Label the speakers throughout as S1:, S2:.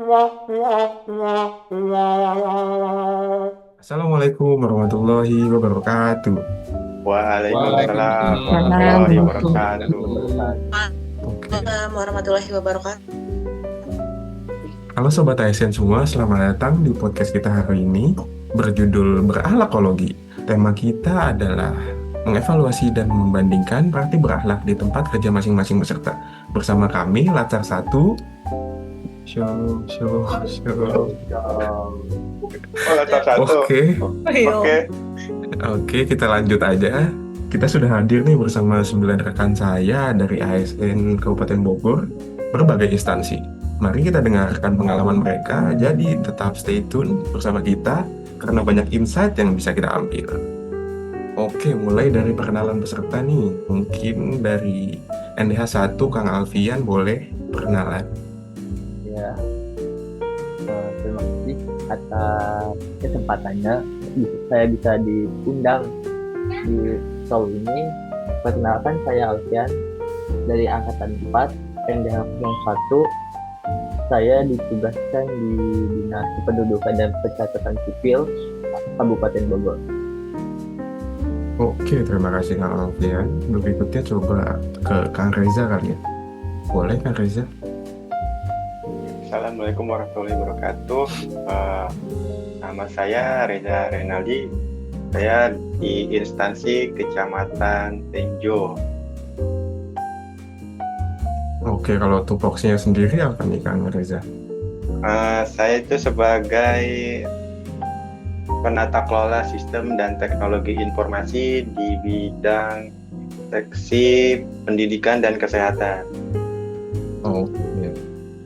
S1: Assalamualaikum warahmatullahi wabarakatuh.
S2: Waalaikumsalam
S3: Waalaikumsalam
S2: warahmatullahi
S3: warahmatullahi
S2: wabarakatuh.
S3: wabarakatuh.
S1: Oke.
S4: Waalaikumsalam warahmatullahi wabarakatuh.
S1: Halo Sobat ASN semua, selamat datang di podcast kita hari ini berjudul Berakhlakologi. Tema kita adalah mengevaluasi dan membandingkan praktik berakhlak di tempat kerja masing-masing peserta. Bersama kami, Latar 1. Show.
S2: Oh, latar satu.
S1: Oke,
S2: Oke.
S1: kita lanjut aja. Kita sudah hadir nih bersama 9 rekan saya dari ASN Kabupaten Bogor, berbagai instansi. Mari kita dengarkan pengalaman mereka, jadi tetap stay tune bersama kita, karena banyak insight yang bisa kita ambil. Oke, mulai dari perkenalan peserta nih. Mungkin dari NDH 1, Kang Alfian, boleh perkenalan.
S3: Ya, terima kasih atas kesempatannya saya bisa diundang di show ini. Perkenalkan, saya Alfian dari Angkatan 4 NDH 01. Saya ditugaskan di Dinas Kependudukan dan Pencatatan Sipil Kabupaten Bogor.
S1: Oke, terima kasih Kang Alfian. Berikutnya coba ke Kang Reza kali ya. Boleh Kang Reza?
S2: Assalamualaikum warahmatullahi wabarakatuh. Nama saya Reza Renaldi. Saya di instansi Kecamatan Tenjo.
S1: Oke, kalau tupoksinya sendiri apa nih Kang Reza?
S2: Saya itu sebagai penata kelola sistem dan teknologi informasi di bidang seksi pendidikan dan kesehatan.
S1: Oke,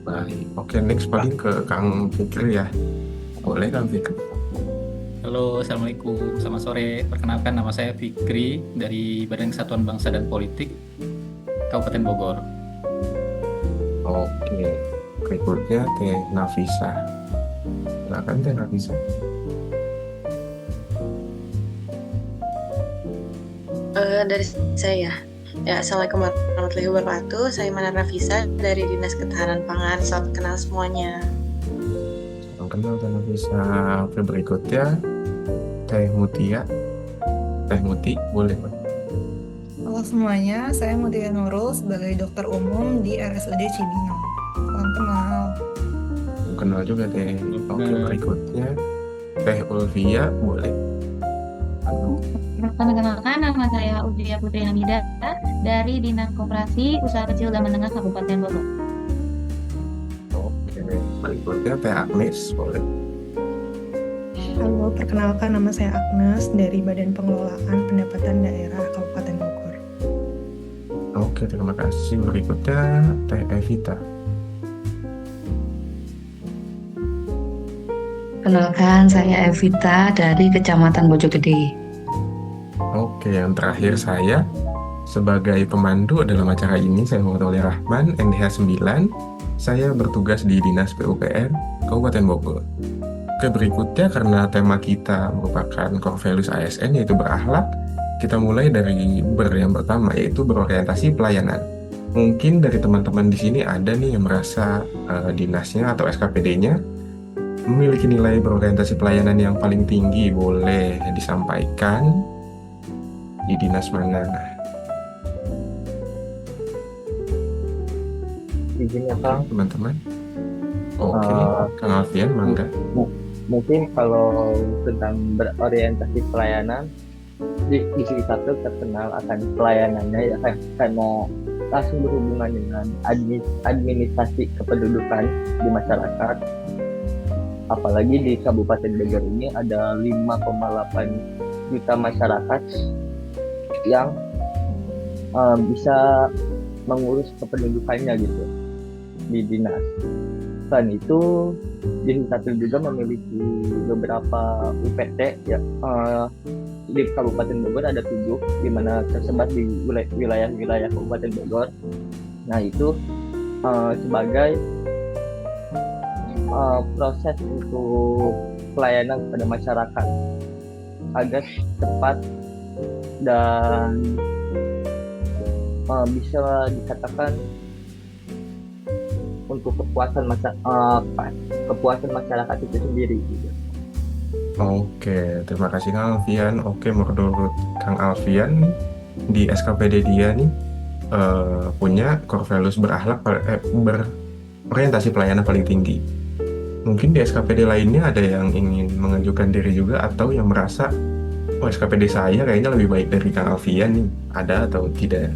S1: baik. Oke, next paling ke Kang Fikri ya. Boleh Kang Fikri?
S5: Halo, Assalamualaikum. Selamat sore. Perkenalkan, nama saya Fikri dari Badan Kesatuan Bangsa dan Politik Kabupaten Bogor.
S1: Oke, berikutnya Teh Nafisa. Silakan Teh Nafisa.
S4: Dari saya. Ya, Assalamualaikum warahmatullahi wabarakatuh. Saya Manar Nafisa dari Dinas Ketahanan Pangan. Salam kenal semuanya.
S1: Salam kenal Teh Nafisa. Oke, berikutnya Teh Mutia. Teh Muti, boleh Pak?
S6: Halo semuanya, saya Mutia Nurul sebagai dokter umum di RSUD Cibinong. Salam kenal.
S1: Kenal juga Teh. Oke, berikutnya Teh Ulvia, boleh?
S7: Perkenalkan, nama saya Udria Putri Hamida dari Dinas Koperasi Usaha Kecil dan Menengah Kabupaten Bogor.
S1: Oke, berikutnya Teh Agnes, boleh?
S6: Halo, perkenalkan nama saya Agnes dari Badan Pengelolaan Pendapatan Daerah Kabupaten Bogor.
S1: Oke, terima kasih. Berikutnya Teh Evita.
S8: Kenalkan, saya Evita dari Kecamatan Bojonggede.
S1: Oke, yang terakhir saya sebagai pemandu dalam acara ini, saya Muhammad Wali Rahman, NDH 9. Saya bertugas di Dinas PUPR Kabupaten Bogor. Oke, berikutnya karena tema kita merupakan core values ASN yaitu berakhlak, kita mulai dari yang pertama yaitu berorientasi pelayanan. Mungkin dari teman-teman di sini ada nih yang merasa dinasnya atau SKPD-nya memiliki nilai berorientasi pelayanan yang paling tinggi, boleh disampaikan di dinas mana.
S3: Izin ya Kang.
S1: Teman-teman. Oke, Kang Alfian, mangga.
S3: Mungkin kalau tentang berorientasi pelayanan, di sini satu terkenal akan pelayanannya ya kan, karena langsung berhubungan dengan administrasi kependudukan di masyarakat. Apalagi di Kabupaten Bogor ini ada 5,8 juta masyarakat yang bisa mengurus kependudukannya gitu di dinas. Selain itu, Dinas Satu juga memiliki beberapa UPT ya. Di Kabupaten Bogor ada 7, di mana tersebar di wilayah-wilayah Kabupaten Bogor. Nah itu sebagai proses untuk pelayanan kepada masyarakat agar cepat dan bisa dikatakan untuk kepuasan masyarakat itu sendiri gitu.
S1: Oke, terima kasih Kang Alfian. Oke, menurut Kang Alfian nih, di SKPD dia nih punya core values berorientasi pelayanan paling tinggi. Mungkin di SKPD lainnya ada yang ingin mengajukan diri juga atau yang merasa, oh SKPD saya kayaknya lebih baik dari Kang Alfian nih. Ada atau tidak?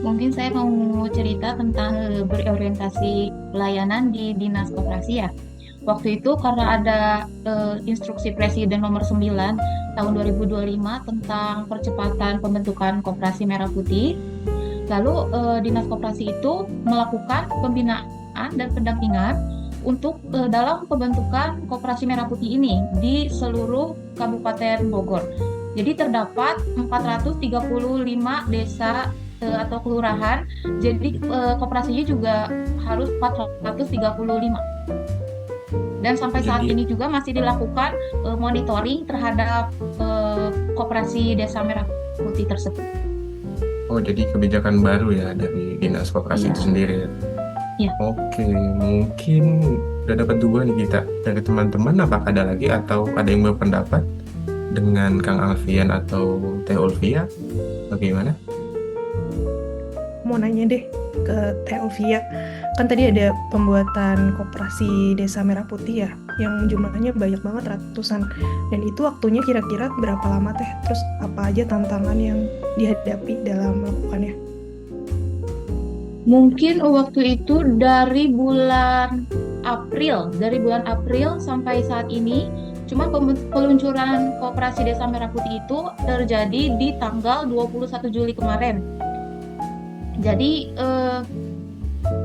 S7: Mungkin saya mau cerita tentang berorientasi pelayanan di Dinas Koperasi ya. Waktu itu karena ada instruksi Presiden nomor 9 tahun 2025 tentang percepatan pembentukan Koperasi Merah Putih. Lalu Dinas Koperasi itu melakukan pembinaan dan pendampingan untuk dalam pembentukan Koperasi Merah Putih ini di seluruh Kabupaten Bogor. Jadi terdapat 435 desa atau kelurahan, jadi koperasinya juga harus 435. Dan sampai saat
S1: Jadi-
S7: ini juga masih dilakukan monitoring terhadap koperasi Desa Merah Putih tersebut.
S1: Oh, jadi kebijakan baru ya dari Dinas Koperasi
S7: Iya.
S1: itu sendiri ya?
S7: Iya.
S1: Oke, mungkin udah dapat 2 nih kita. Dari teman-teman, apakah ada lagi atau ada yang berpendapat dengan Kang Alfian atau Teh Ulfia? Bagaimana?
S6: Mau nanya deh ke Teh Ulfia, kan tadi ada pembuatan koperasi Desa Merah Putih ya, yang jumlahnya banyak banget, ratusan, dan itu waktunya kira-kira berapa lama Teh? Terus apa aja tantangan yang dihadapi dalam melakukannya?
S7: Mungkin waktu itu dari bulan April sampai saat ini, cuma peluncuran Koperasi Desa Merah Putih itu terjadi di tanggal 21 Juli kemarin. Jadi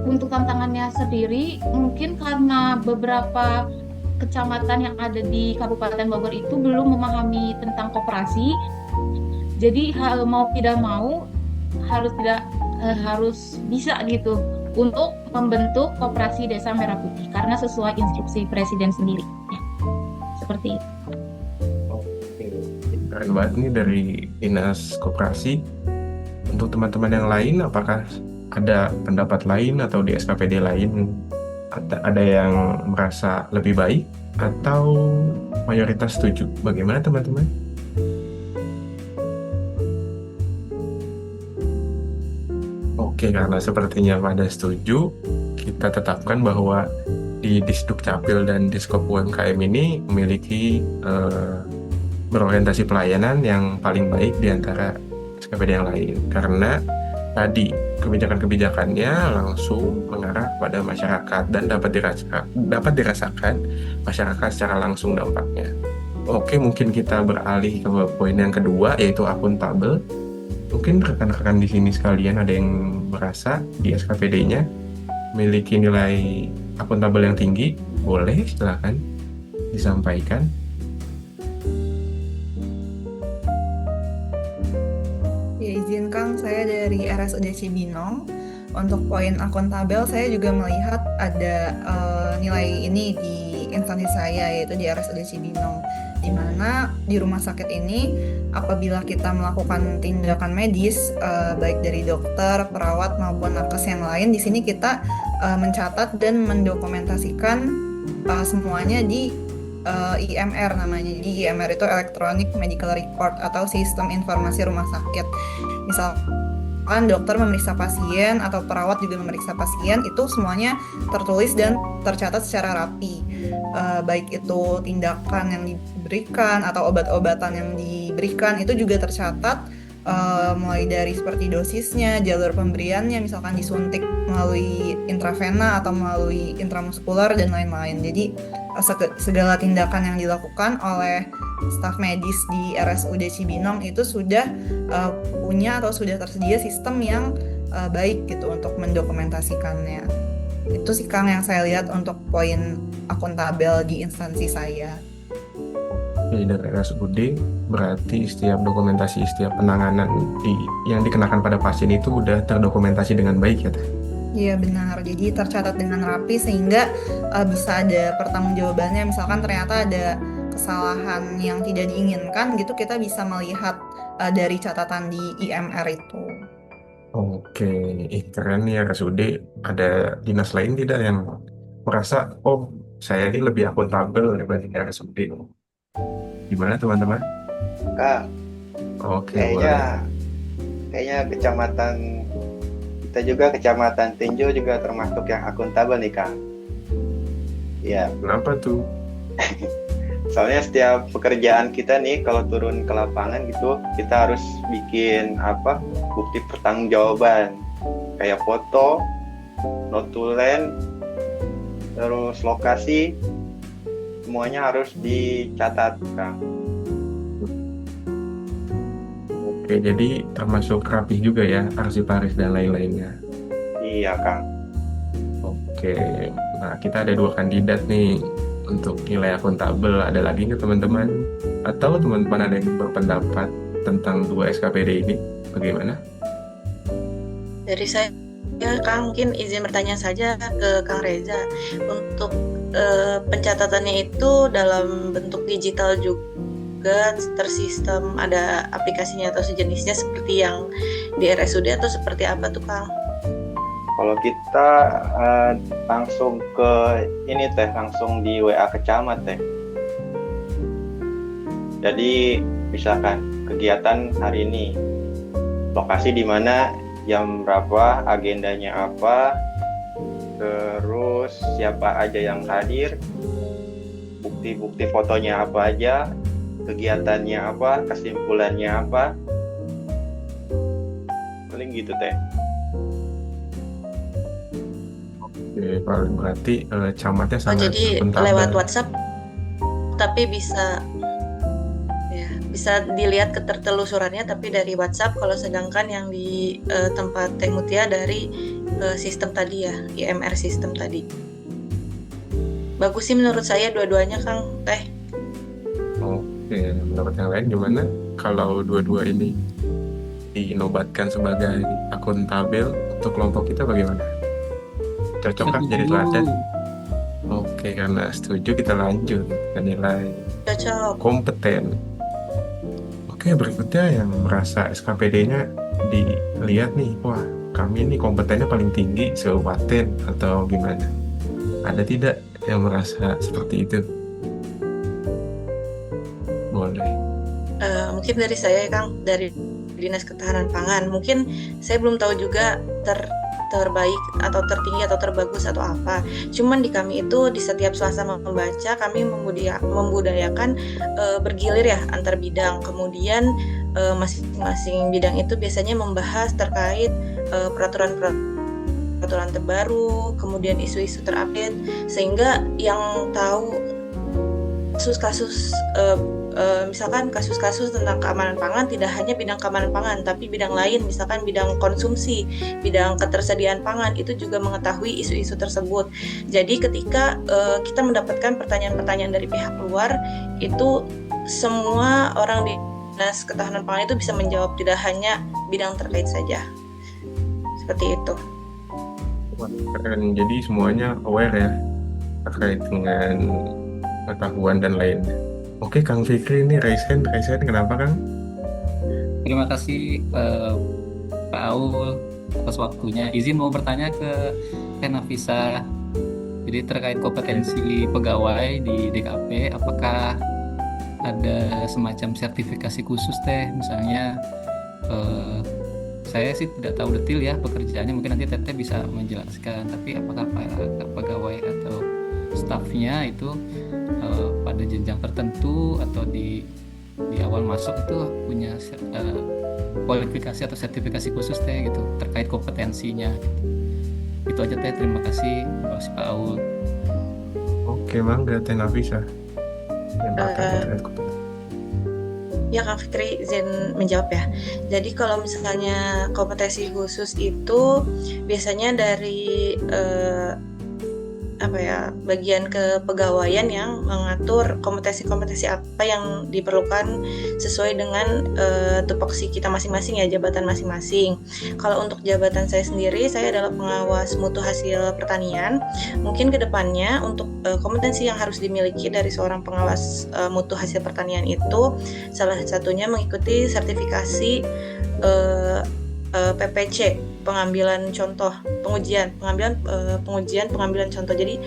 S7: untuk tantangannya sendiri, mungkin karena beberapa kecamatan yang ada di Kabupaten Bogor itu belum memahami tentang koperasi, jadi mau tidak mau harus bisa gitu untuk membentuk Koperasi Desa Merah Putih karena sesuai instruksi Presiden sendiri. Ya, seperti itu.
S1: Oke, keren banget nih dari Dinas Koperasi. Untuk teman-teman yang lain, apakah ada pendapat lain atau di SKPD lain ada yang merasa lebih baik atau mayoritas setuju? Bagaimana teman-teman? Oke, karena sepertinya pada setuju, kita tetapkan bahwa di Disduk Capil dan Diskop UMKM ini memiliki berorientasi pelayanan yang paling baik di antara SKPD yang lain, karena tadi kebijakan-kebijakannya langsung mengarah pada masyarakat dan dapat dirasakan masyarakat secara langsung dampaknya. Oke, mungkin kita beralih ke poin yang kedua, yaitu akuntabel. Mungkin rekan-rekan di sini sekalian ada yang merasa di SKPD-nya memiliki nilai akuntabel yang tinggi, boleh silakan disampaikan.
S6: Ya, izinkan saya dari RSUD Cibinong. Untuk poin akuntabel, saya juga melihat ada nilai ini di instansi saya, yaitu di RSUD Cibinong, di mana di rumah sakit ini apabila kita melakukan tindakan medis, baik dari dokter, perawat maupun nakes yang lain, di sini kita mencatat dan mendokumentasikan semuanya di IMR namanya. Jadi IMR itu Electronic Medical Record atau Sistem Informasi Rumah Sakit. Misalkan dokter memeriksa pasien atau perawat juga memeriksa pasien, itu semuanya tertulis dan tercatat secara rapi. Baik itu tindakan yang diberikan atau obat-obatan yang diberikan, itu juga tercatat, mulai dari seperti dosisnya, jalur pemberiannya, misalkan disuntik melalui intravena atau melalui intramuskular dan lain-lain. Jadi segala tindakan yang dilakukan oleh staf medis di RSUD Cibinong itu sudah punya atau sudah tersedia sistem yang baik gitu untuk mendokumentasikannya. Itu sih Kang yang saya lihat untuk poin akuntabel di instansi saya.
S1: Oke, dari RSUD berarti setiap dokumentasi, setiap penanganan yang dikenakan pada pasien itu udah terdokumentasi dengan baik ya Teh?
S6: Iya benar, jadi tercatat dengan rapi sehingga bisa ada pertanggungjawabannya. Misalkan ternyata ada kesalahan yang tidak diinginkan gitu, kita bisa melihat dari catatan di IMR itu.
S1: Oke, keren nih RSUD. Ada dinas lain tidak yang merasa, oh saya ini lebih akuntabel dibanding RSUD? Gimana teman-teman?
S2: Kak,
S1: Oke, boleh.
S2: kayaknya kayaknya kecamatan kita juga, kecamatan Tinjo juga termasuk yang akuntabel nih Kang. Iya,
S1: Kenapa tuh?
S2: soalnya setiap pekerjaan kita nih kalau turun ke lapangan gitu, kita harus bikin apa? Bukti pertanggungjawaban. Kayak foto, notulen, terus lokasi, semuanya harus dicatat, Kang.
S1: Oke, jadi termasuk rapih juga ya, arsiparis dan lain-lainnya.
S2: Iya, Kang.
S1: Oke, nah kita ada 2 kandidat nih untuk nilai akuntabel. Ada lagi nggak teman-teman? Atau teman-teman ada yang berpendapat tentang 2 SKPD ini? Bagaimana?
S4: Dari saya, Kang, mungkin izin bertanya saja ke Kang Reza. Untuk pencatatannya itu dalam bentuk digital juga tersistem, ada aplikasinya atau sejenisnya seperti yang di RSUD atau seperti apa tuh, Kang?
S2: Kalau kita langsung ke ini teh, langsung di WA ke camat teh. Jadi misalkan kegiatan hari ini, lokasi di mana, jam berapa, agendanya apa, terus siapa aja yang hadir, bukti-bukti fotonya apa aja, kegiatannya apa, kesimpulannya apa, paling gitu teh.
S1: Oke, berarti camatnya
S4: Oh,
S1: sangat
S4: jadi
S1: akuntabel.
S4: lewat WhatsApp, tapi bisa dilihat ketertelusurannya tapi dari WhatsApp. Kalau sedangkan yang di tempat Teh Mutia dari sistem tadi ya, IMR sistem tadi. Bagus sih menurut saya dua-duanya, Kang Teh.
S1: Oke, menurut yang lain gimana? Kalau dua-dua ini dinobatkan sebagai akuntabel untuk kelompok kita bagaimana? Cocokkah jadi teladan? Oke, karena setuju kita lanjut ke nilai
S4: Cocok.
S1: kompeten. Oke, berikutnya yang merasa SKPD-nya dilihat nih, wah kami ini kompetennya paling tinggi seupaten atau gimana? Ada tidak yang merasa seperti itu? Boleh.
S4: Mungkin dari saya, Kang, dari Dinas Ketahanan Pangan. Mungkin saya belum tahu juga terbaik atau tertinggi atau terbagus atau apa. Cuman di kami itu di setiap Selasa membaca kami membudayakan bergilir ya antar bidang. Kemudian masing-masing bidang itu biasanya membahas terkait peraturan terbaru, kemudian isu-isu terupdate, sehingga yang tahu kasus-kasus misalkan kasus-kasus tentang keamanan pangan tidak hanya bidang keamanan pangan, tapi bidang lain, misalkan bidang konsumsi, bidang ketersediaan pangan, itu juga mengetahui isu-isu tersebut. Jadi ketika kita mendapatkan pertanyaan-pertanyaan dari pihak luar, itu semua orang di Dinas Ketahanan Pangan itu bisa menjawab, tidak hanya bidang terkait saja. Seperti itu.
S1: Wah, keren. Jadi semuanya aware ya terkait dengan pengetahuan dan lainnya. Oke, Kang Fikri ini raise hand, kenapa Kang?
S5: Terima kasih Pak Aul atas waktunya. Izin mau bertanya ke Teh Nafisa. Jadi terkait kompetensi pegawai di DKP, apakah ada semacam sertifikasi khusus Teh? Misalnya saya sih tidak tahu detail ya pekerjaannya, mungkin nanti Teteh bisa menjelaskan. Tapi apakah para pegawai atau stafnya itu pada jenjang tertentu atau di awal masuk itu punya kualifikasi atau sertifikasi khusus Teh gitu terkait kompetensinya gitu. Itu aja Teh, terima kasih Pak Aul.
S1: Oke, Mangga Teh Nafisa. Yang terkait kompetensi.
S4: Ya, Kang Fikri izin menjawab ya. Jadi kalau misalnya kompetensi khusus itu biasanya dari bagian kepegawaian yang mengatur kompetensi-kompetensi apa yang diperlukan sesuai dengan tupoksi kita masing-masing ya, jabatan masing-masing. Kalau untuk jabatan saya sendiri, saya adalah pengawas mutu hasil pertanian. Mungkin kedepannya untuk kompetensi yang harus dimiliki dari seorang pengawas mutu hasil pertanian itu salah satunya mengikuti sertifikasi PPC, pengambilan contoh, pengambilan contoh. Jadi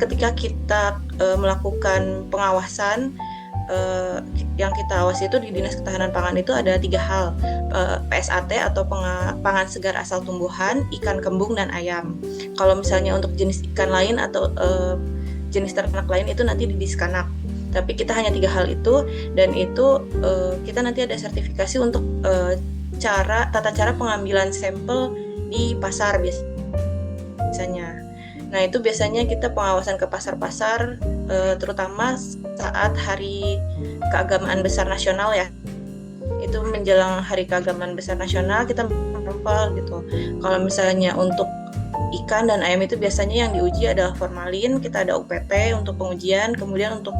S4: ketika kita melakukan pengawasan, yang kita awasi itu di Dinas Ketahanan Pangan itu ada 3 hal, PSAT atau pangan segar asal tumbuhan, ikan kembung, dan ayam. Kalau misalnya untuk jenis ikan lain atau jenis ternak lain itu nanti di Diskanak. Tapi kita hanya 3 hal itu, dan itu kita nanti ada sertifikasi untuk tata cara pengambilan sampel di pasar biasanya. Nah, itu biasanya kita pengawasan ke pasar-pasar, terutama saat Hari Keagamaan Besar Nasional ya. Itu menjelang Hari Keagamaan Besar Nasional kita sampel gitu. Kalau misalnya untuk ikan dan ayam itu biasanya yang diuji adalah formalin, kita ada UPT untuk pengujian, kemudian untuk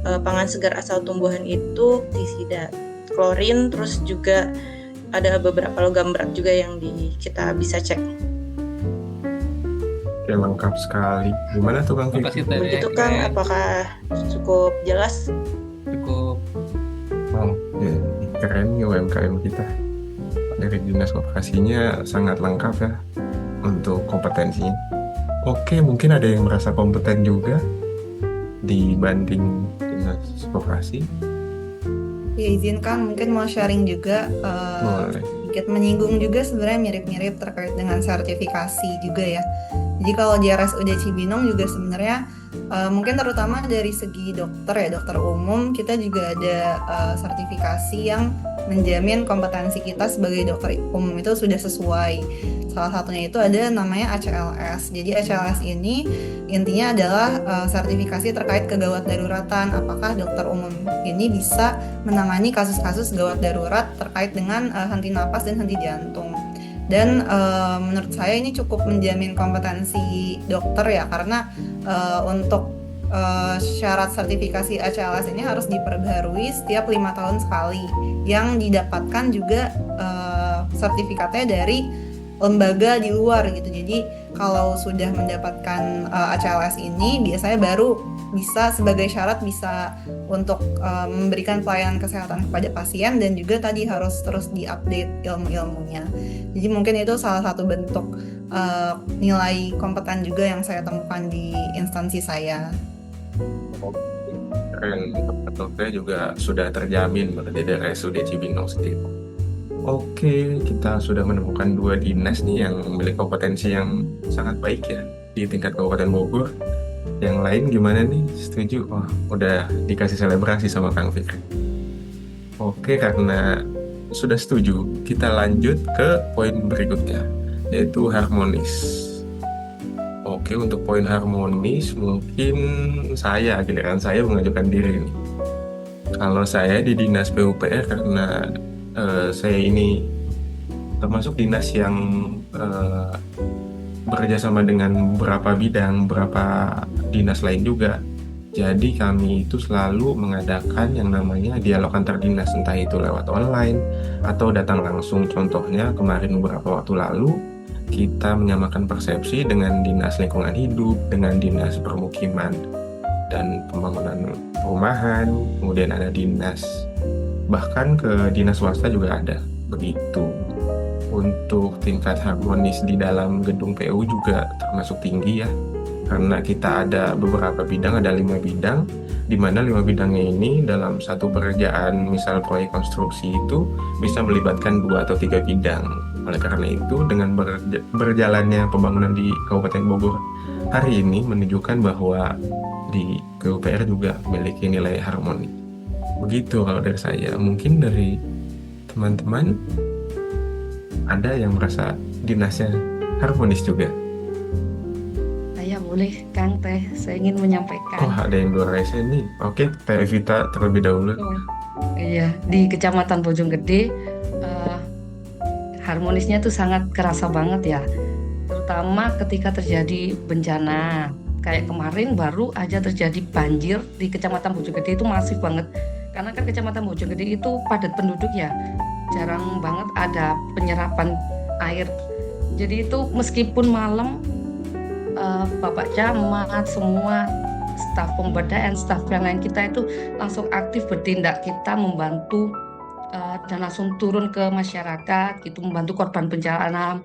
S4: pangan segar asal tumbuhan itu pestisida, klorin, terus juga ada beberapa logam berat juga yang kita bisa cek.
S1: Oke, lengkap sekali. Gimana tuh Kang
S5: Terima
S1: Vicky?
S5: kasih Teh.
S4: Begitu Kang,
S5: Keren.
S4: apakah cukup jelas?
S5: Cukup.
S1: Oh, ya, keren nih UMKM kita. Dari Dinas Koperasinya sangat lengkap ya untuk kompetensinya. Oke, mungkin ada yang merasa kompeten juga dibanding Dinas Koperasi.
S6: Ya izinkan mungkin mau sharing juga,
S1: Boleh.
S6: sedikit menyinggung juga sebenarnya mirip-mirip terkait dengan sertifikasi juga ya. Jadi kalau di RSUD Cibinong juga sebenarnya mungkin terutama dari segi dokter ya, dokter umum, kita juga ada sertifikasi yang menjamin kompetensi kita sebagai dokter umum itu sudah sesuai. Salah satunya itu ada namanya ACLS. Jadi ACLS ini intinya adalah sertifikasi terkait kegawat daruratan. Apakah dokter umum ini bisa menangani kasus-kasus gawat darurat terkait dengan henti napas dan henti jantung. Dan menurut saya ini cukup menjamin kompetensi dokter ya, karena untuk syarat sertifikasi ACLS ini harus diperbaharui setiap 5 tahun sekali, yang didapatkan juga sertifikatnya dari lembaga di luar gitu. Jadi kalau sudah mendapatkan ACLS ini biasanya baru bisa sebagai syarat bisa untuk memberikan pelayanan kesehatan kepada pasien, dan juga tadi harus terus diupdate ilmu-ilmunya. Jadi mungkin itu salah satu bentuk nilai kompeten juga yang saya temukan di instansi saya.
S1: Keren, dokternya juga sudah terjamin berarti dari RSUD Cibinong sendiri. Oke, kita sudah menemukan 2 dinas nih yang memiliki kompetensi yang sangat baik ya di tingkat Kabupaten Bogor. Yang lain gimana nih? Setuju? Wah, udah dikasih selebrasi sama Kang Fikri. Oke, karena sudah setuju, kita lanjut ke poin berikutnya, yaitu harmonis. Oke, untuk poin harmonis mungkin giliran saya mengajukan diri nih. Kalau saya di Dinas PUPR, karena saya ini termasuk dinas yang bekerjasama dengan beberapa bidang, beberapa dinas lain juga. Jadi kami itu selalu mengadakan yang namanya dialog antar dinas, entah itu lewat online atau datang langsung. Contohnya kemarin beberapa waktu lalu kita menyamakan persepsi dengan Dinas Lingkungan Hidup, dengan Dinas Permukiman dan Pembangunan Perumahan, kemudian ada dinas, bahkan ke dinas swasta juga ada. Begitu. Untuk tingkat harmonis di dalam gedung PU juga termasuk tinggi ya, karena kita ada beberapa bidang, ada 5 bidang, di mana 5 bidangnya ini dalam satu pekerjaan, misal proyek konstruksi itu bisa melibatkan 2 atau 3 bidang. Oleh karena itu, dengan berjalannya pembangunan di Kabupaten Bogor hari ini menunjukkan bahwa di PUPR juga memiliki nilai harmoni. Begitu kalau dari saya. Mungkin dari teman-teman ada yang merasa dinasnya harmonis juga.
S8: Saya boleh, Kang Teh. Saya ingin menyampaikan.
S1: Oh, ada yang luar biasa nih. Oke, Teh Evita terlebih dahulu.
S8: Iya, di Kecamatan Bojonggede harmonisnya tuh sangat kerasa banget ya. Terutama ketika terjadi bencana. Kayak kemarin baru aja terjadi banjir di Kecamatan Bojonggede itu masif banget. Karena kan Kecamatan Bojonggede itu padat penduduk ya. Jarang banget ada penyerapan air. Jadi itu meskipun malam Bapak Camat, semua staf pemberdayaan, staf yang lain kita itu langsung aktif bertindak. Kita membantu dan langsung turun ke masyarakat gitu, membantu korban bencana,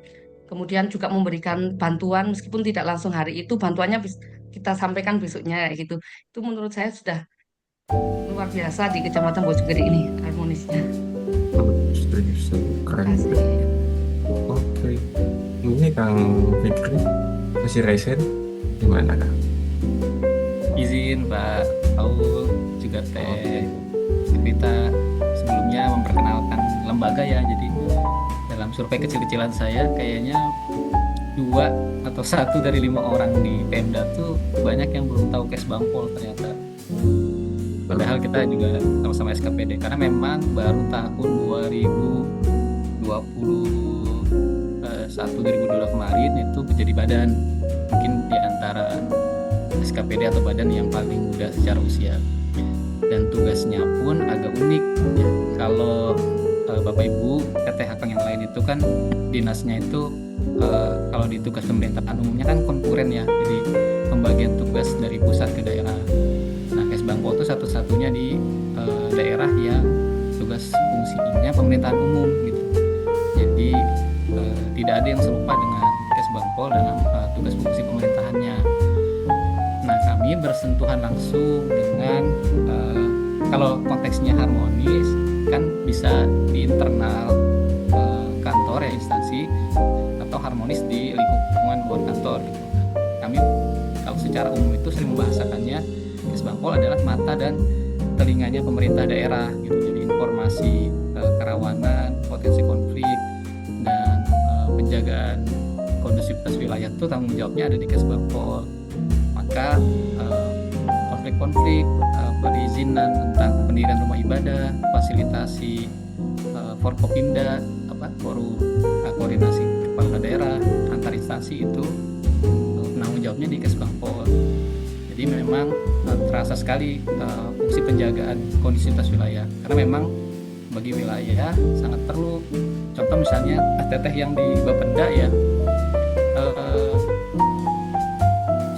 S8: kemudian juga memberikan bantuan meskipun tidak langsung hari itu, bantuannya kita sampaikan besoknya kayak gitu. Itu menurut saya sudah luar biasa di Kecamatan Bojonggede ini harmonisnya.
S1: Setuju. Keren.
S8: Terima kasih.
S1: Oke. Ini Kang Fikri masih resen gimana Kang?
S5: Izin Pak Paul juga Teh Evita sebelumnya memperkenalkan lembaga ya. Jadi dalam survei kecil-kecilan saya kayaknya 2 atau 1 dari 5 orang di Pemda tuh banyak yang belum tahu Kes Bangpol ternyata. Padahal kita juga sama-sama SKPD karena memang baru tahun 2021 kemarin itu menjadi badan, mungkin di antara SKPD atau badan yang paling muda secara usia, dan tugasnya pun agak unik ya. Kalau Bapak Ibu KTH yang lain itu kan dinasnya itu kalau di tugas pemerintahan umumnya kan konkuren ya, jadi pembagian tugas dari pusat ke daerah. Nah, Kes Bangpol itu satu-satunya di daerah yang tugas fungsinya pemerintahan umum gitu. Jadi tidak ada yang serupa dengan Kes Bangpol dalam tugas fungsi pemerintahannya. Nah, kami bersentuhan langsung dengan kalau konteksnya harmonis kan bisa di internal kantor ya, instansi, atau harmonis di lingkungan luar kantor gitu. Kami kalau secara umum itu sering membahasakannya Kes Bangpol adalah mata dan telinganya pemerintah daerah gitu. Jadi informasi kerawanan, potensi konflik, dan penjagaan kondusivitas wilayah itu tanggung jawabnya ada di Kes Bangpol. Maka konflik-konflik perizinan tentang pendirian rumah ibadah, fasilitasi Forkopimda, forum koordinasi kepala daerah antar instansi itu penanggung jawabnya di Kes Bangpol. Jadi memang terasa sekali fungsi penjagaan kondisivitas wilayah, karena memang bagi wilayah sangat perlu. Contoh misalnya teteh yang di Bapeda ya,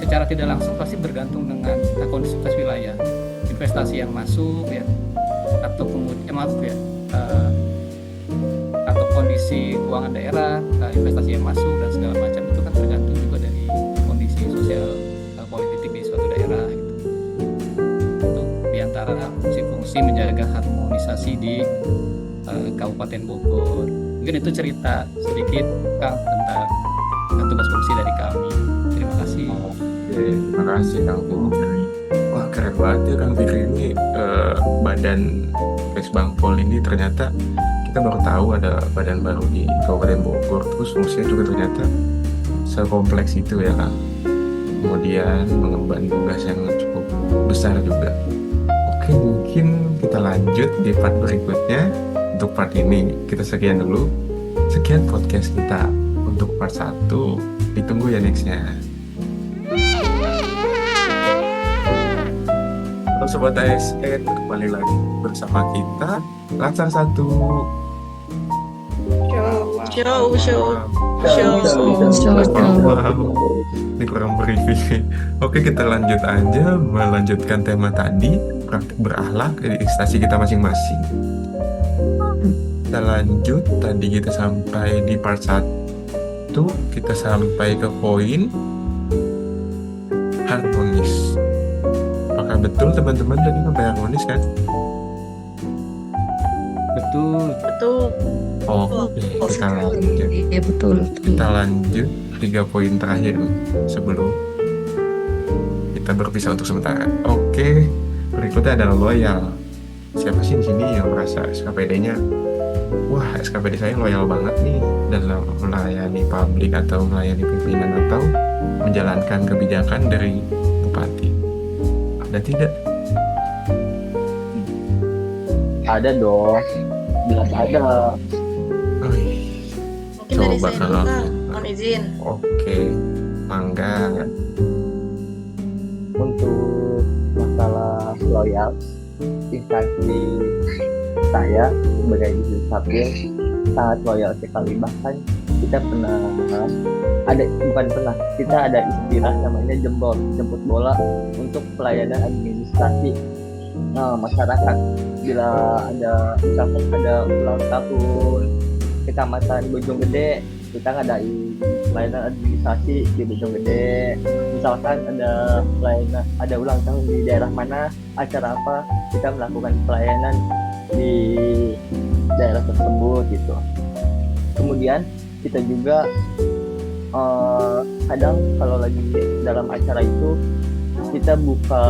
S5: secara tidak langsung pasti bergantung dengan kondisivitas wilayah, investasi yang masuk ya, atau kemudian atau kondisi keuangan daerah, investasi yang masuk dan segala macam itu kan tergantung juga dari kondisi sosial politik di suatu daerah gitu. Itu diantara fungsi-fungsi menjaga harmonisasi di Kabupaten Bogor. Mungkin itu cerita sedikit Kang tentang tugas fungsi dari kami. Terima kasih.
S1: Terima kasih Kang Fikri. Wah, keren banget ya Kang Fikri ini, badan Kes Bangpol ini ternyata kita baru tahu ada badan baru di Kabupaten Bogor, terus fungsinya juga ternyata sekompleks itu ya Kang. Kemudian mengemban tugas yang cukup besar juga. Oke, mungkin kita lanjut di part berikutnya. Untuk part ini kita sekian dulu. Sekian podcast kita untuk part 1. Ditunggu ya nextnya. Halo Sobat ASN, kembali lagi bersama kita Latsar 1. Ini kurang briefing. Oke, kita lanjut aja melanjutkan tema tadi, praktik berakhlak di instansi kita masing-masing. Kita lanjut, tadi kita sampai di part 1, kita sampai ke poin harmonis. Apakah betul teman-teman tadi sampai harmonis kan?
S5: Betul.
S1: Oke, kita lanjut.
S8: Iya betul.
S1: Kita lanjut 3 poin terakhir sebelum kita berpisah untuk sementara. Oke, berikutnya adalah loyal. Siapa sih di sini yang merasa SKPD-nya, wah SKPD saya loyal banget nih dalam melayani publik atau melayani pimpinan atau menjalankan kebijakan dari bupati? Ada tidak?
S3: Ada dong, jelas ada.
S4: Mungkin dari
S1: Coba
S4: saya dulu
S1: kalau-
S4: Kang, mohon izin.
S1: Oke, mangga.
S3: Untuk masalah loyal, instansi saya sebagai divisi Sapil sangat loyal sekali. Bahkan kita ada istilah namanya jemput bola untuk pelayanan administrasi masyarakat. Bila ada misalkan ada ulang tahun Kecamatan Bojonggede, kita ngadain pelayanan administrasi di Bojonggede. Misalkan ada ulang tahun di daerah mana, acara apa, kita melakukan pelayanan di daerah tersebut gitu. Kemudian kita juga kadang kalau lagi dalam acara itu kita buka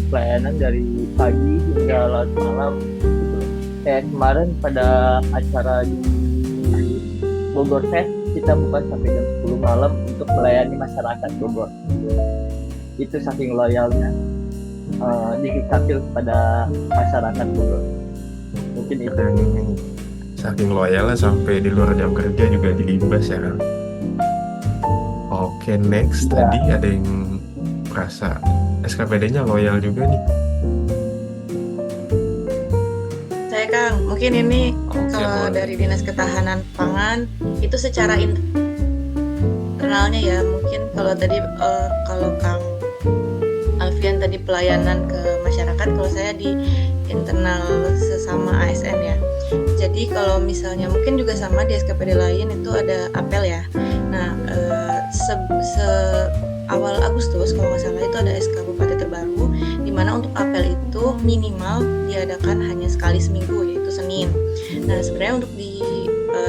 S3: pelayanan dari pagi hingga larut malam gitu. Kayak kemarin pada acara di Bogor Fest kita buka sampai jam 10 malam untuk melayani masyarakat Bogor. Itu saking loyalnya Dikdukcapil kepada masyarakat Bogor. Mungkin itu.
S1: Dan saking loyalnya sampai di luar jam kerja juga dilibas ya kan. Oke, next
S3: Ya.
S1: tadi ada yang merasa SKPD-nya loyal juga nih.
S4: Saya Kang, mungkin ini
S1: Oke,
S4: kalau
S1: boleh.
S4: dari Dinas Ketahanan Pangan itu secara internalnya ya, mungkin kalau tadi kalau Kang Alfian tadi pelayanan ke masyarakat, kalau saya di internal sesama ASN ya. Jadi kalau misalnya mungkin juga sama di SKPD lain itu ada apel ya. Nah, awal Agustus kalau nggak salah itu ada SK Bupati terbaru, di mana untuk apel itu minimal diadakan hanya sekali seminggu, yaitu Senin. Nah, sebenarnya untuk di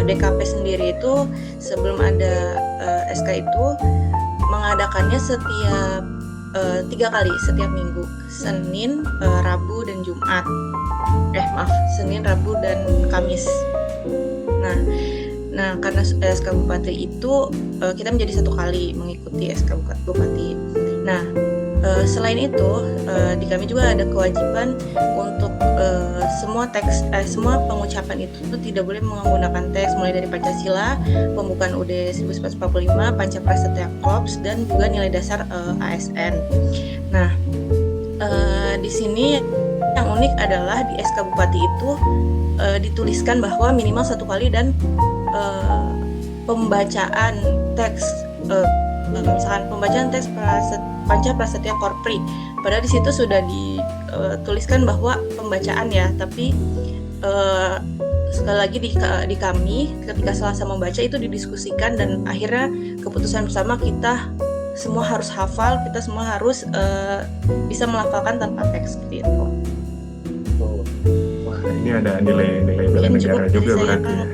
S4: DKP sendiri itu sebelum ada SK itu mengadakannya setiap 3 kali setiap minggu, Senin, Rabu, dan Jumat. Senin, Rabu, dan Kamis. Nah, karena SK Bupati itu kita menjadi 1 kali mengikuti SK Bupati. Nah, selain itu di kami juga ada kewajiban untuk semua pengucapan itu tidak boleh menggunakan teks, mulai dari Pancasila, pembukaan UUD 1945, Pancaprasetya Korps, dan juga nilai dasar ASN. Nah, di sini yang unik adalah di SK Bupati itu dituliskan bahwa minimal 1 kali dan pembacaan teks misalkan pembacaan teks Pancaprasetya Korpri, padahal di situ sudah dituliskan bahwa pembacaan ya, tapi sekali lagi di kami ketika selasa membaca itu didiskusikan dan akhirnya keputusan bersama kita semua harus hafal, kita semua harus bisa melafalkan tanpa teks seperti itu.
S1: Wah, ini ada nilai-nilai bela
S4: Mungkin
S1: negara
S4: cukup
S1: juga
S4: dari saya,
S1: berarti
S4: Kak.
S1: ya.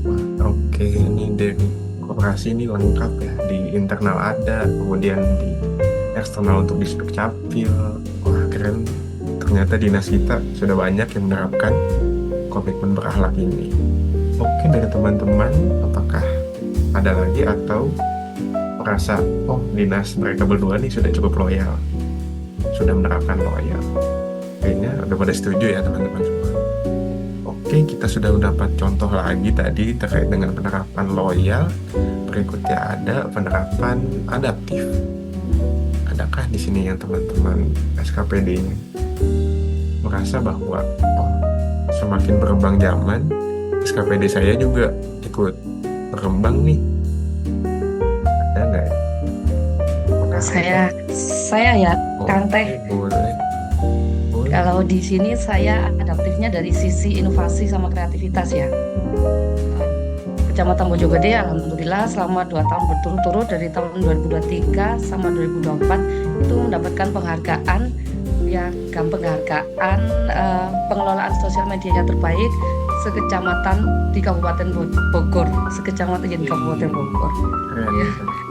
S1: Wah, oke, ini dari koperasi ini lengkap ya, di internal ada, kemudian di eksternal untuk Dikdukcapil. Wah, keren. Ternyata dinas kita sudah banyak yang menerapkan komitmen berakhlak ini. Oke, dari teman-teman, apakah ada lagi atau merasa dinas mereka berdua nih sudah cukup loyal, sudah menerapkan loyal? Kayaknya udah pada setuju ya teman-teman semua. Oke, kita sudah mendapat contoh lagi tadi terkait dengan penerapan loyal. Berikutnya ada penerapan adaptif. Adakah di sini yang teman-teman SKPD-nya merasa bahwa semakin berkembang zaman, SKPD saya juga ikut berkembang nih? Ada nggak ya? Apakah
S8: Saya ya, Kang
S1: Oke,
S8: Teh.
S1: boleh.
S8: Kalau di sini saya adaptifnya dari sisi inovasi sama kreativitas ya. Kecamatan Bojonggede alhamdulillah selama 2 tahun berturut-turut dari tahun 2023 sama 2024 itu mendapatkan penghargaan pengelolaan sosial medianya terbaik sekecamatan di Kabupaten Bogor, sekecamatan di Kabupaten Bogor.
S1: Keren.
S8: Ya,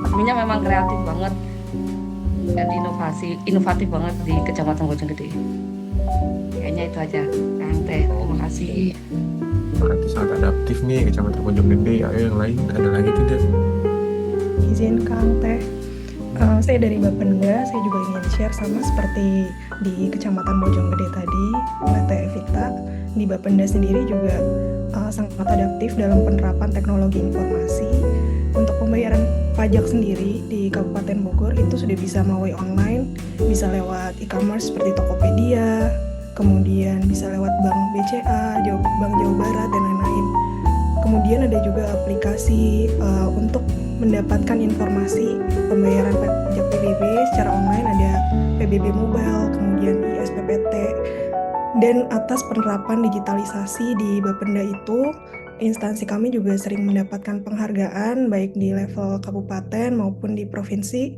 S8: adminnya memang kreatif banget dan inovatif banget di Kecamatan Bojonggede. Kayaknya itu aja, Kang Teh. Terima kasih.
S1: Berarti sangat adaptif nih Kecamatan Bojonggede. Ayo yang lain, ada lagi tidak?
S9: Izin Kang Teh, saya dari Bapenda, saya juga ingin share sama seperti di Kecamatan Bojonggede tadi, Mbak Teh Evita. Di Bapenda sendiri juga sangat adaptif dalam penerapan teknologi informasi. Untuk pembayaran pajak sendiri di Kabupaten Bogor itu sudah bisa melalui online, bisa lewat e-commerce seperti Tokopedia, kemudian bisa lewat Bank BCA, Bank Jawa Barat, dan lain-lain. Kemudian ada juga aplikasi untuk mendapatkan informasi pembayaran pajak PBB secara online, ada PBB Mobile, kemudian ISP PPT. Dan atas penerapan digitalisasi di Bapenda itu, instansi kami juga sering mendapatkan penghargaan baik di level kabupaten maupun di provinsi.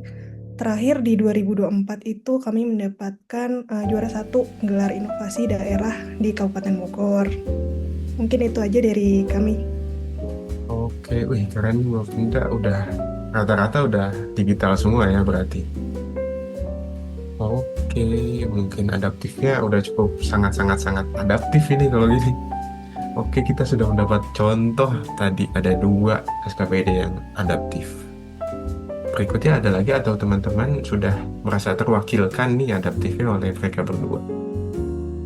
S9: Terakhir di 2024 itu kami mendapatkan juara 1 gelar inovasi daerah di Kabupaten Bogor. Mungkin itu aja dari kami.
S1: Oke, wih keren Bapenda, udah rata-rata udah digital semua ya berarti. Oke, mungkin adaptifnya udah cukup sangat adaptif ini kalau gini. Oke, kita sudah mendapat contoh tadi ada 2 SKPD yang adaptif. Berikutnya ada lagi atau teman-teman sudah merasa terwakilkan nih adaptifnya oleh mereka berdua?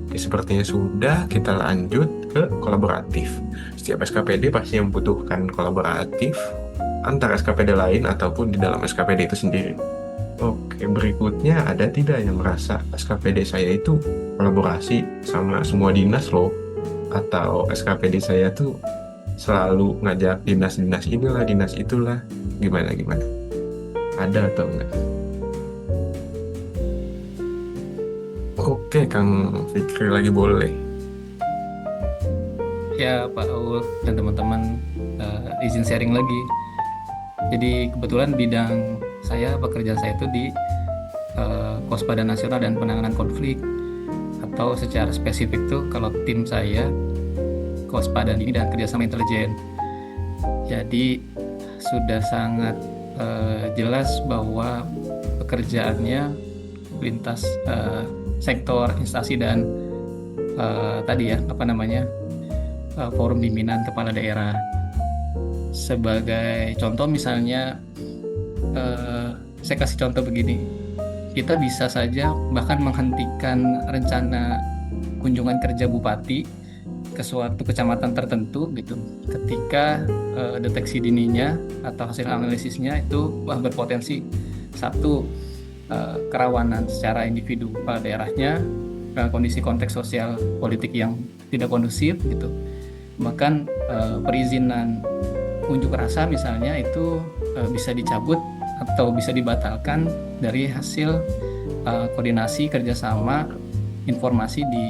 S1: Oke, sepertinya sudah, kita lanjut ke kolaboratif. Setiap SKPD pasti membutuhkan kolaboratif antara SKPD lain ataupun di dalam SKPD itu sendiri. Oke, berikutnya ada tidak yang merasa SKPD saya itu kolaborasi sama semua dinas loh? Atau SKPD saya tuh selalu ngajak dinas-dinas inilah, dinas itulah, gimana? Ada atau enggak? Oke, Kang Fikri lagi boleh.
S5: Ya Pak Aul dan teman-teman, izin sharing lagi. Jadi kebetulan bidang pekerjaan saya itu di kewaspadaan nasional dan penanganan konflik, atau secara spesifik tuh kalau tim saya kewaspadaan ini dan kerjasama intelijen. Jadi sudah sangat jelas bahwa pekerjaannya lintas sektor, instansi dan forum pimpinan kepala daerah. Sebagai contoh misalnya, saya kasih contoh begini, kita bisa saja bahkan menghentikan rencana kunjungan kerja bupati ke suatu kecamatan tertentu gitu, ketika deteksi dininya atau hasil analisisnya itu berpotensi satu, kerawanan secara individu kepala daerahnya, kondisi konteks sosial politik yang tidak kondusif gitu, bahkan perizinan unjuk rasa misalnya itu bisa dicabut atau bisa dibatalkan dari hasil koordinasi kerjasama informasi di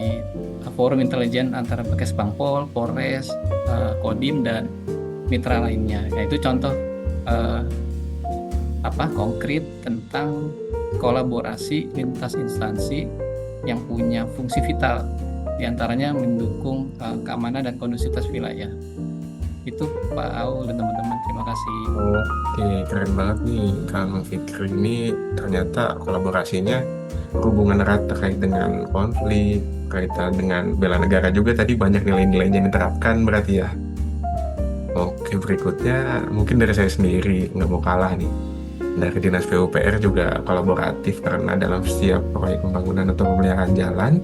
S5: forum intelijen antara Bekes Bangpol, Polres, Kodim dan mitra lainnya. Itu contoh konkret tentang kolaborasi lintas instansi yang punya fungsi vital, diantaranya mendukung keamanan dan kondusivitas wilayah. Itu Pak Aul dan teman-teman, terima kasih.
S1: Oke, keren banget nih Kang Fikri ini, ternyata kolaborasinya hubungan erat terkait dengan konflik, kaitan dengan bela negara juga, tadi banyak nilai-nilai yang diterapkan berarti ya. Oke, berikutnya mungkin dari saya sendiri, nggak mau kalah nih. Dari Dinas PUPR juga kolaboratif karena dalam setiap proyek pembangunan atau pemeliharaan jalan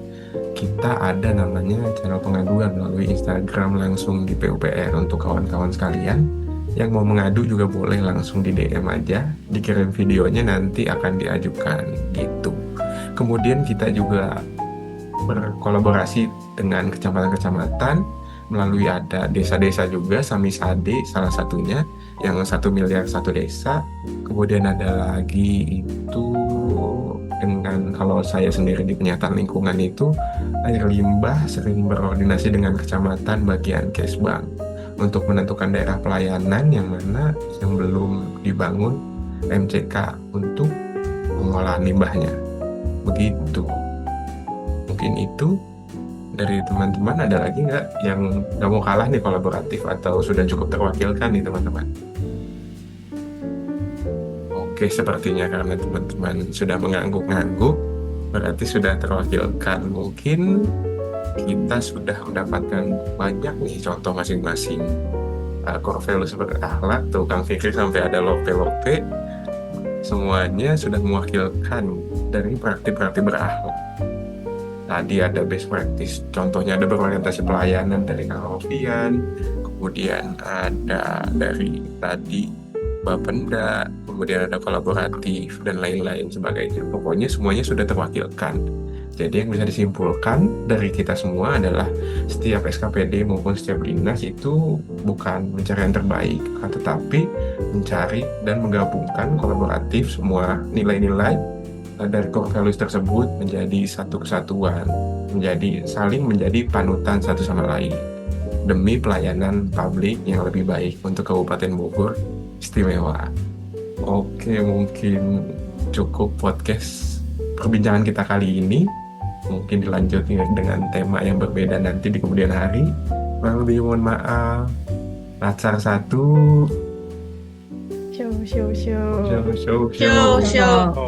S1: kita ada namanya channel pengaduan melalui Instagram langsung di PUPR. Untuk kawan-kawan sekalian yang mau mengadu juga boleh langsung di DM aja, dikirim videonya nanti akan diajukan gitu. Kemudian kita juga berkolaborasi dengan kecamatan-kecamatan melalui ada desa-desa juga, Samisade salah satunya yang 1 miliar 1 desa. Kemudian ada lagi itu dengan, kalau saya sendiri di penyataan lingkungan itu air limbah, sering berkoordinasi dengan kecamatan bagian Kesbang untuk menentukan daerah pelayanan yang mana yang belum dibangun MCK untuk pengolahan limbahnya. Begitu. Mungkin itu dari teman-teman. Ada lagi nggak yang nggak mau kalah nih kolaboratif atau sudah cukup terwakilkan nih teman-teman? Oke, sepertinya karena teman-teman sudah mengangguk-ngangguk berarti sudah terwakilkan. Mungkin kita sudah mendapatkan banyak nih contoh masing-masing core values berakhlak. Tuh Kang Fikri sampai ada lope-lope, semuanya sudah mewakilkan dari praktik-praktik berakhlak. Tadi ada best practice, contohnya ada berorientasi pelayanan dari Kang Rofian, kemudian ada dari tadi Bapenda, kemudian ada kolaboratif dan lain-lain sebagainya. Pokoknya semuanya sudah terwakilkan. Jadi yang bisa disimpulkan dari kita semua adalah setiap SKPD maupun setiap dinas itu bukan mencari yang terbaik, tetapi mencari dan menggabungkan kolaboratif semua nilai-nilai dari core values tersebut menjadi satu kesatuan, saling menjadi panutan satu sama lain demi pelayanan publik yang lebih baik untuk Kabupaten Bogor istimewa. Oke, mungkin cukup podcast perbincangan kita kali ini. Mungkin dilanjutkan dengan tema yang berbeda nanti di kemudian hari. Kurang lebih mohon maaf. Lacar 1.
S9: Show.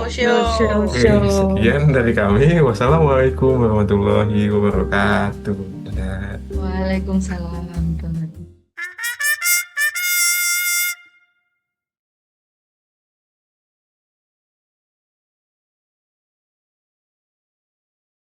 S1: Oke, sekian dari kami. Wassalamualaikum warahmatullahi wabarakatuh. Dadah.
S8: Waalaikumsalam.